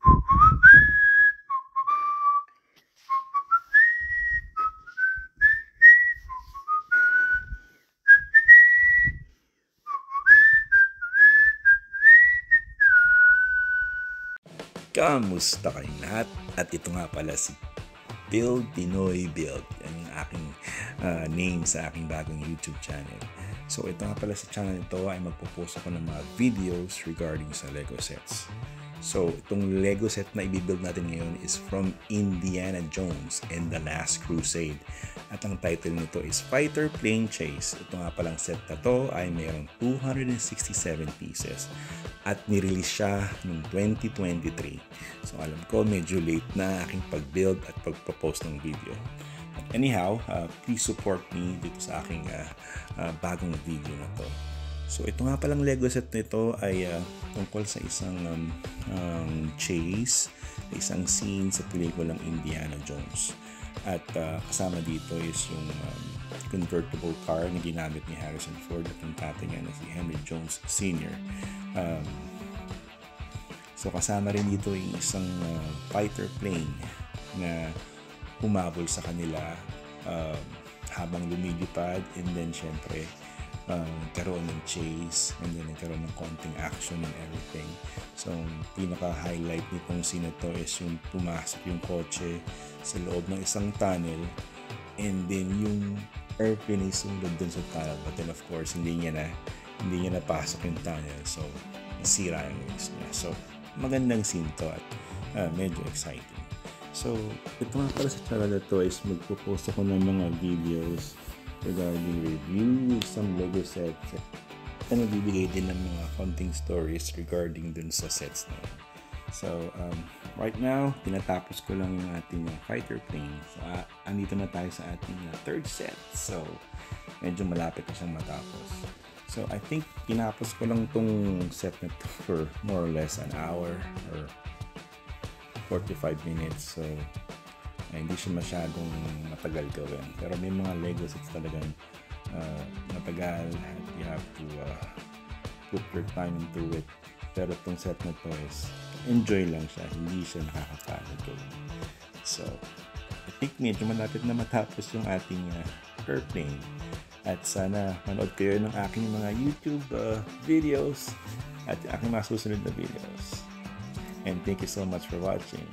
Kamusta kayong lahat? At ito nga pala si Build Pinoy Build. Yan yung aking name sa aking bagong YouTube channel. So ito nga pala sa channel ito ay magpo-post ako ng mga videos regarding sa Lego sets. So itong Lego set na i-build natin ngayon is from Indiana Jones and the Last Crusade. At ang title nito is Fighter Plane Chase. Ito nga palang set na to ay mayroong 267 pieces. At nirelease siya noong 2023. So alam ko medyo late na aking pag-build at pagpo-post ng video. But anyhow, please support me dito sa aking bagong video na to. So ito nga palang Lego set nito ay tungkol sa isang chase, isang scene sa pelikulang Indiana Jones. At kasama dito is yung convertible car na ginamit ni Harrison Ford at ang tatay niya na si Henry Jones Sr. So kasama rin dito yung isang fighter plane na humabol sa kanila habang lumilipad, and then syempre nagkaroon ng chase, and then nagkaroon ng konting action and everything. So pinaka-highlight nitong scene na to is yung pumasok yung kotse sa loob ng isang tunnel, and then yung airplane ay sumulog dun sa tunnel, but then of course hindi niya napasok yung tunnel, so nasira yung wings niya. So magandang scene to at medyo exciting. So ito nga pala sa channel na to is magpo-post ako ng mga videos regarding review some Lego sets at magbibigay din ng mga konting stories regarding dun sa sets na yun. So right now tinatapos ko lang yung ating fighter plane. So andito na tayo sa ating third set, so medyo malapit na siyang matapos. So I think tinapos ko lang tong set na to for more or less an hour or 45 minutes. So hindi siya masyadong matagal gawin. Pero may mga Lego sets talagang matagal at you have to put your time into it. Pero itong set na to is enjoy lang siya. Hindi siya nakakapagod gawin. So I think medyo malapit na matapos yung ating airplane. At sana manood kayo ng aking mga YouTube videos at aking mga susunod na videos. And thank you so much for watching.